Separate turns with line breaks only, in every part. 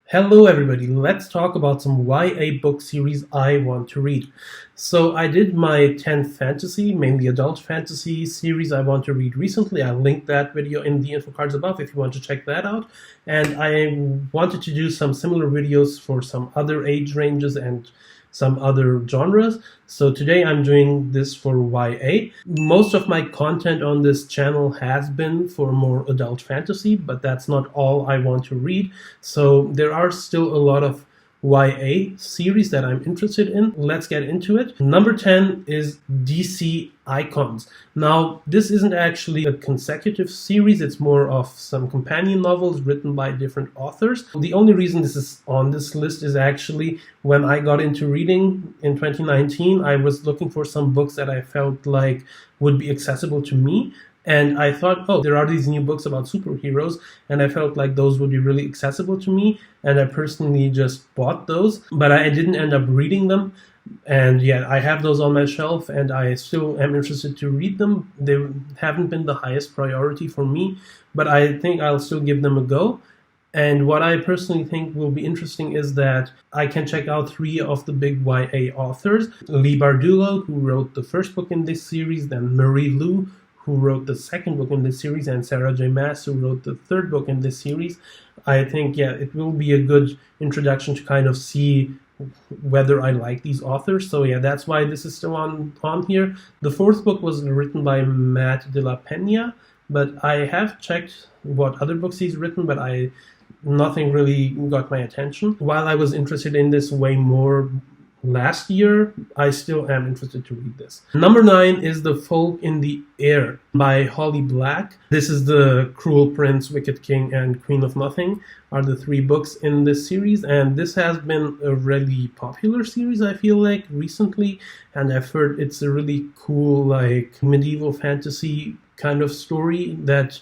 Hello everybody, let's talk about some YA book series I want to read. So I did my 10 fantasy, mainly adult fantasy series I want to read recently. I'll link that video in the info cards above if you want to check that out. And I wanted to do some similar videos for some other age ranges and some other genres. So today I'm doing this for YA. Most of my content on this channel has been for more adult fantasy, but that's not all I want to read. So there are still a lot of YA series that I'm interested in. Let's get into it. Number 10 is DC Icons. Now, this isn't actually a consecutive series, it's more of some companion novels written by different authors. The only reason this is on this list is actually when I got into reading in 2019, I was looking for some books that I felt like would be accessible to me. And I thought, oh, there are these new books about superheroes, and I felt like those would be really accessible to me. And I personally just bought those, but I didn't end up reading them. And yeah, I have those on my shelf, and I still am interested to read them. They haven't been the highest priority for me, but I think I'll still give them a go. And what I personally think will be interesting is that I can check out 3 of the big YA authors. Leigh Bardugo, who wrote the first book in this series, then Marie Lu, who wrote the second book in this series, and Sarah J. Maas, who wrote the third book in this series. I think, yeah, it will be a good introduction to kind of see whether I like these authors. So yeah, that's why this is still on here. The fourth book was written by Matt de la Pena, but I have checked what other books he's written, but nothing really got my attention. While I was interested in this way more last year, I still am interested to read this. Number 9 is The Folk in the Air by Holly Black. This is the Cruel Prince, Wicked King, and Queen of Nothing are the 3 books in this series, and this has been a really popular series, I feel like, recently, and I've heard it's a really cool, like, medieval fantasy kind of story that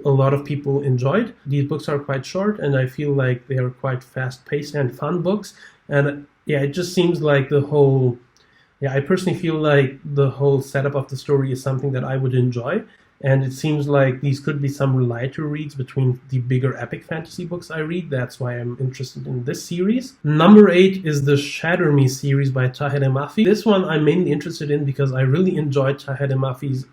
a lot of people enjoyed. These books are quite short, and I feel like they are quite fast-paced and fun books, and yeah, it just seems like I personally feel like the whole setup of the story is something that I would enjoy. And it seems like these could be some lighter reads between the bigger epic fantasy books I read. That's why I'm interested in this series. Number 8 is the Shatter Me series by Tahereh Mafi. This one I'm mainly interested in because I really enjoyed Tahereh Mafi's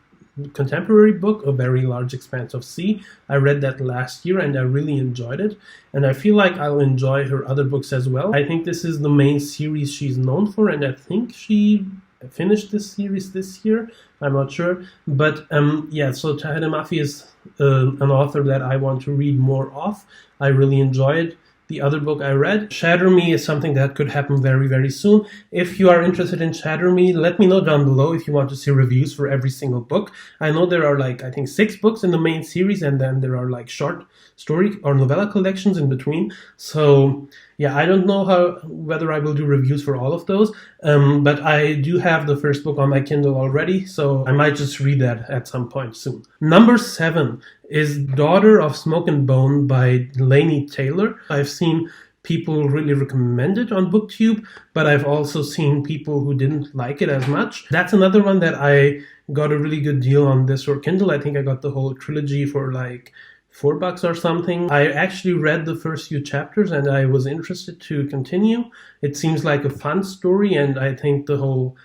contemporary book, A Very Large Expanse of Sea. I read that last year and I really enjoyed it, and I feel like I'll enjoy her other books as well. I think this is the main series she's known for, and I think she finished this series this year. I'm not sure, but yeah, so Tahereh Mafi is an author that I want to read more of. I really enjoyed the other book I read. Shatter Me is something that could happen very, very soon. If you are interested in Shatter Me, let me know down below if you want to see reviews for every single book. I know there are I think 6 books in the main series, and then there are short story or novella collections in between. So yeah, I don't know whether I will do reviews for all of those, but I do have the first book on my Kindle already, so I might just read that at some point soon. Number 7 is Daughter of Smoke and Bone by Laini Taylor. I've seen people really recommend it on BookTube, but I've also seen people who didn't like it as much. That's another one that I got a really good deal on this or Kindle. I think I got the whole trilogy for $4 or something. I actually read the first few chapters and I was interested to continue. It seems like a fun story, and I think the whole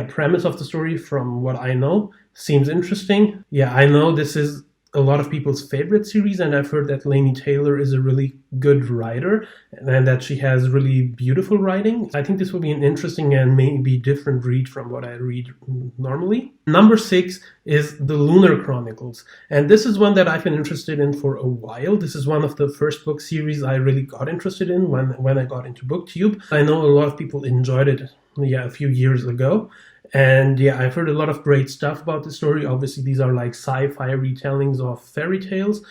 premise of the story, from what I know, seems interesting. Yeah, I know this is a lot of people's favorite series, and I've heard that Laini Taylor is a really good writer and that she has really beautiful writing. I think this will be an interesting and maybe different read from what I read normally. Number 6 is the Lunar Chronicles, and this is one that I've been interested in for a while. This is one of the first book series I really got interested in when I got into BookTube. I know a lot of people enjoyed it a few years ago. And yeah, I've heard a lot of great stuff about the story. Obviously, these are sci-fi retellings of fairy tales.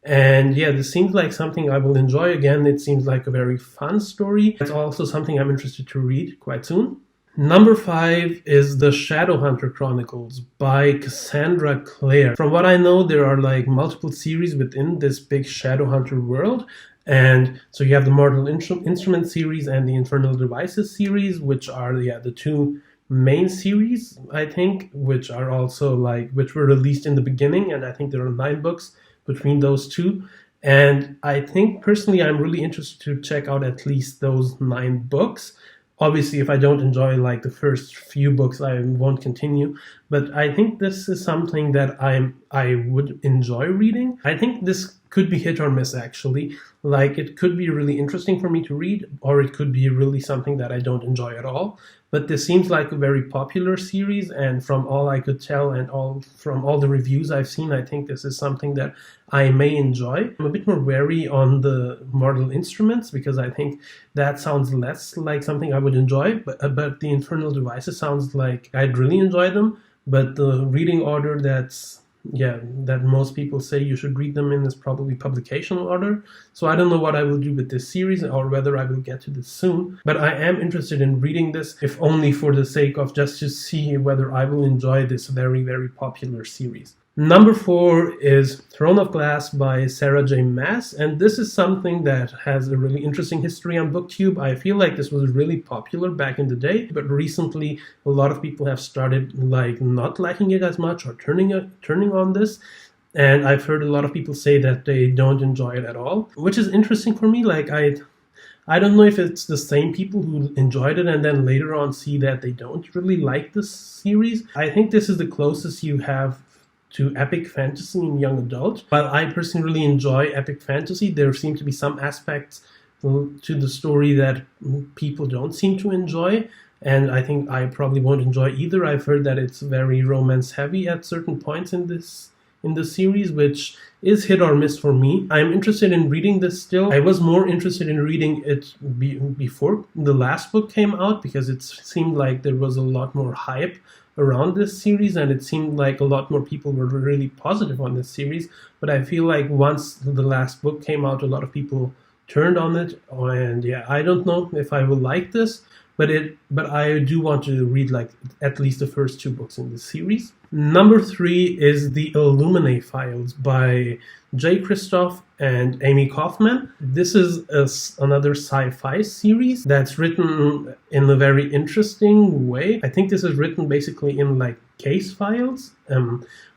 And yeah, this seems like something I will enjoy. Again, it seems like a very fun story. It's also something I'm interested to read quite soon. Number 5 is the Shadowhunter Chronicles by Cassandra Clare. From what I know, there are multiple series within this big Shadowhunter world. And so you have the Mortal Instrument series and the Infernal Devices series, which are the 2 main series, I think, which are also which were released in the beginning, and I think there are 9 books between those 2. And I think personally I'm really interested to check out at least those 9 books. Obviously, if I don't enjoy like the first few books, I won't continue. But I think this is something that I would enjoy reading. I think this could be hit or miss actually. Like it could be really interesting for me to read, or it could be really something that I don't enjoy at all. But this seems like a very popular series, and from all I could tell and from all the reviews I've seen, I think this is something that I may enjoy. I'm a bit more wary on the Mortal Instruments because I think that sounds less like something I would enjoy, but the Infernal Devices sounds like I'd really enjoy them. But the reading order that most people say you should read them in is probably publication order. So I don't know what I will do with this series or whether I will get to this soon. But I am interested in reading this, if only for the sake of just to see whether I will enjoy this very, very popular series. Number 4 is Throne of Glass by Sarah J. Maas, and this is something that has a really interesting history on BookTube. I feel like this was really popular back in the day, but recently a lot of people have started like not liking it as much or turning on this. And I've heard a lot of people say that they don't enjoy it at all, which is interesting for me. Like I don't know if it's the same people who enjoyed it and then later on see that they don't really like this series. I think this is the closest you have to epic fantasy in young adult. While I personally really enjoy epic fantasy, there seem to be some aspects to the story that people don't seem to enjoy, and I think I probably won't enjoy either. I've heard that it's very romance heavy at certain points in the series, which is hit or miss for me. I'm interested in reading this still. I was more interested in reading it before the last book came out because it seemed like there was a lot more hype around this series, and it seemed like a lot more people were really positive on this series. But I feel like once the last book came out, a lot of people turned on it, and yeah, I don't know if I will like this, but I do want to read like at least the first 2 books in this series. Number 3 is the Illuminati Files by Jay Kristoff and Amy Kaufman. This is another sci-fi series that's written in a very interesting way. I think this is written basically in like case files,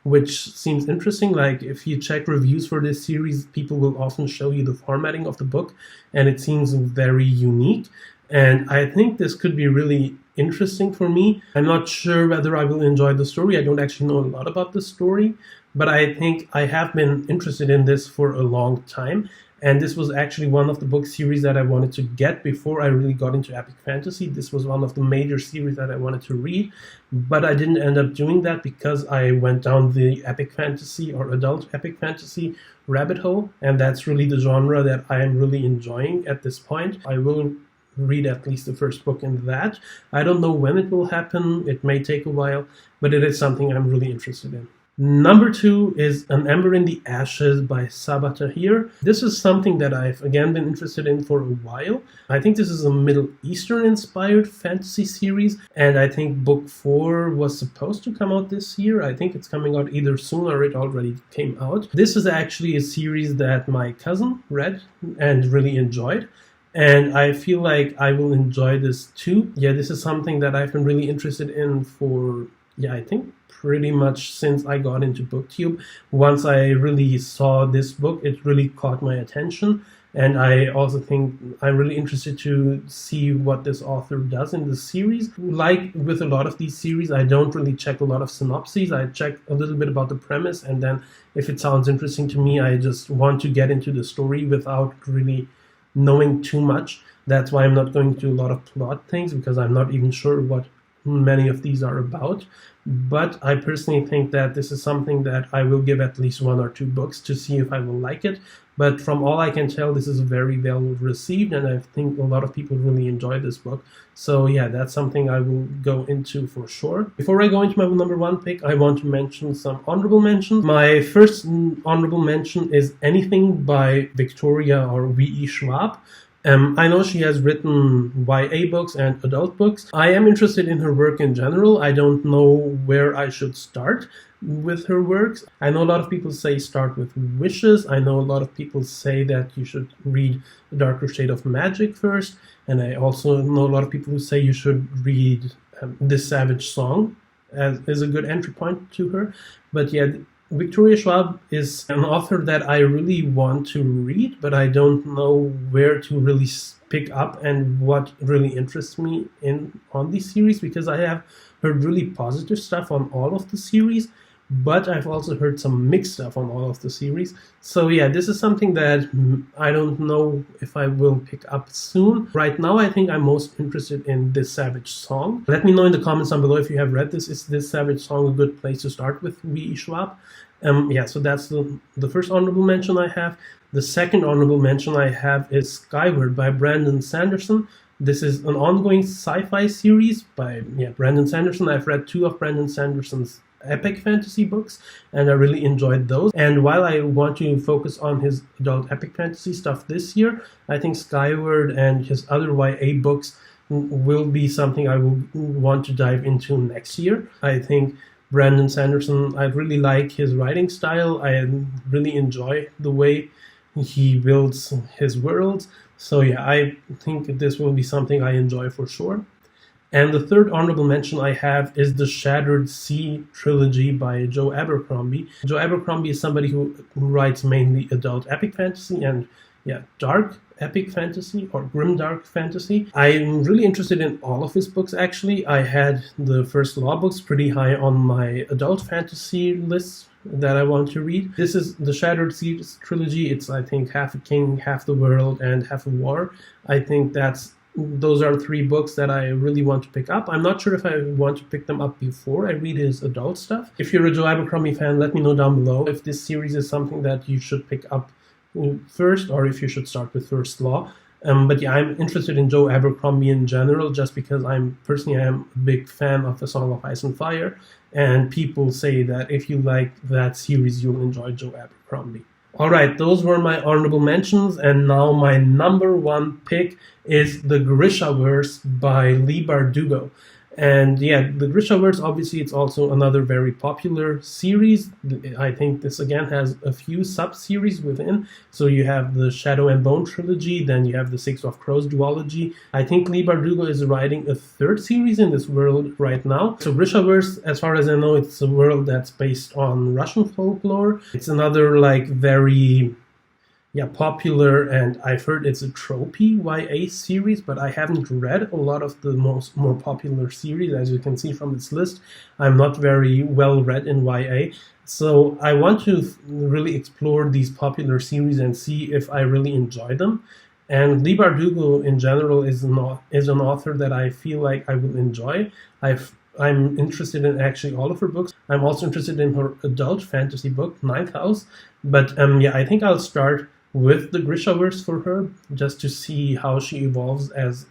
which seems interesting. Like if you check reviews for this series, people will often show you the formatting of the book, and it seems very unique. And I think this could be really interesting for me. I'm not sure whether I will enjoy the story. I don't actually know a lot about the story, but I think I have been interested in this for a long time. And this was actually one of the book series that I wanted to get before I really got into epic fantasy. This was one of the major series that I wanted to read, but I didn't end up doing that because I went down the epic fantasy or adult epic fantasy rabbit hole. And that's really the genre that I am really enjoying at this point. I will read at least the first book in that. I don't know when it will happen. It may take a while, but it is something I'm really interested in. Number 2 is An Ember in the Ashes by Sabaa Tahir. This is something that I've again been interested in for a while. I think this is a Middle Eastern inspired fantasy series, and I think book 4 was supposed to come out this year. I think it's coming out either soon or it already came out. This is actually a series that my cousin read and really enjoyed, and I feel like I will enjoy this too. Yeah, this is something that I've been really interested in for, I think pretty much since I got into BookTube. Once I really saw this book, it really caught my attention. And I also think I'm really interested to see what this author does in the series. Like with a lot of these series, I don't really check a lot of synopses. I check a little bit about the premise, and then if it sounds interesting to me, I just want to get into the story without really knowing too much. That's why I'm not going to a lot of plot things, because I'm not even sure what many of these are about. But I personally think that this is something that I will give at least 1 or 2 books to see if I will like it. But from all I can tell, this is very well received, and I think a lot of people really enjoy this book. So yeah, that's something I will go into for sure. Before I go into my number 1 pick, I want to mention some honorable mentions. My first honorable mention is Anything by Victoria or V.E. Schwab. I know she has written YA books and adult books. I am interested in her work in general. I don't know where I should start with her works. I know a lot of people say start with Wishes. I know a lot of people say that you should read A Darker Shade of Magic first. And I also know a lot of people who say you should read This Savage Song as a good entry point to her. But yeah, Victoria Schwab is an author that I really want to read, but I don't know where to really pick up and what really interests me on this series, because I have heard really positive stuff on all of the series, but I've also heard some mixed stuff on all of the series. So yeah, this is something that I don't know if I will pick up soon. Right now, I think I'm most interested in This Savage Song. Let me know in the comments down below if you have read this. Is This Savage Song a good place to start with V.E. Schwab? Yeah, so that's the first honorable mention I have. The second honorable mention I have is Skyward by Brandon Sanderson. This is an ongoing sci-fi series by Brandon Sanderson. I've read 2 of Brandon Sanderson's epic fantasy books, and I really enjoyed those. And while I want to focus on his adult epic fantasy stuff this year, I think Skyward and his other YA books will be something I will want to dive into next year. I think Brandon Sanderson, I really like his writing style. I really enjoy the way he builds his worlds. So yeah, I think this will be something I enjoy for sure. And the third honorable mention I have is the Shattered Sea trilogy by Joe Abercrombie. Joe Abercrombie is somebody who writes mainly adult epic fantasy and dark epic fantasy or grimdark fantasy. I'm really interested in all of his books actually. I had the First Law books pretty high on my adult fantasy list that I want to read. This is the Shattered Sea trilogy. It's, I think, half a king, half the world, and half a war. I think those are 3 books that I really want to pick up. I'm not sure if I want to pick them up before I read his adult stuff. If you're a Joe Abercrombie fan, let me know down below if this series is something that you should pick up first, or if you should start with First Law. But yeah, I'm interested in Joe Abercrombie in general, just because I am a big fan of A Song of Ice and Fire, and people say that if you like that series, you'll enjoy Joe Abercrombie. Alright, those were my honorable mentions, and now my number 1 pick is The Grishavers by Leigh Bardugo. And yeah, The Grishavers, obviously, it's also another very popular series. I think this again has a few sub-series within. So you have the Shadow and Bone trilogy, then you have the Six of Crows duology. I think Leigh Bardugo is writing a 3rd series in this world right now. So Grishavers, as far as I know, it's a world that's based on Russian folklore. It's another very popular, and I've heard it's a tropey YA series, but I haven't read a lot of the more popular series. As you can see from this list, I'm not very well read in YA, so I want to really explore these popular series and see if I really enjoy them. And Leigh Bardugo in general is an author that I feel like I will enjoy. I'm interested in actually all of her books. I'm also interested in her adult fantasy book, Ninth House. But I think I'll start with the Grishavers for her, just to see how she evolves as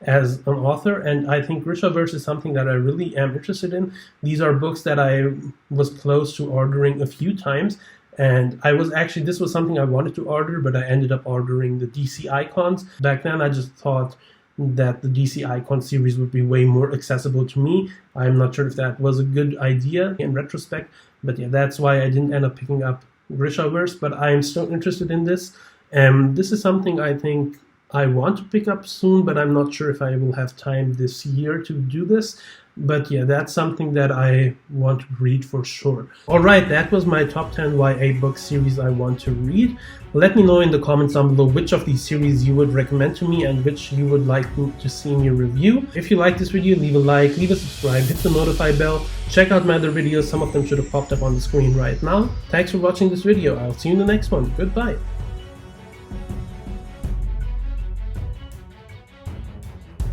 an author. And I think Grishavers is something that I really am interested in. These are books that I was close to ordering a few times, and this was something I wanted to order, but I ended up ordering the DC Icons. Back then I just thought that the DC Icon series would be way more accessible to me. I'm not sure if that was a good idea in retrospect, but yeah, that's why I didn't end up picking up Grishavers, but I am still interested in this. This is something I think I want to pick up soon, but I'm not sure if I will have time this year to do this. But yeah, that's something that I want to read for sure. Alright, that was my top 10 YA book series I want to read. Let me know in the comments down below which of these series you would recommend to me and which you would like to see me review. If you like this video, leave a like, leave a subscribe, hit the notify bell, check out my other videos, some of them should have popped up on the screen right now. Thanks for watching this video, I'll see you in the next one, goodbye.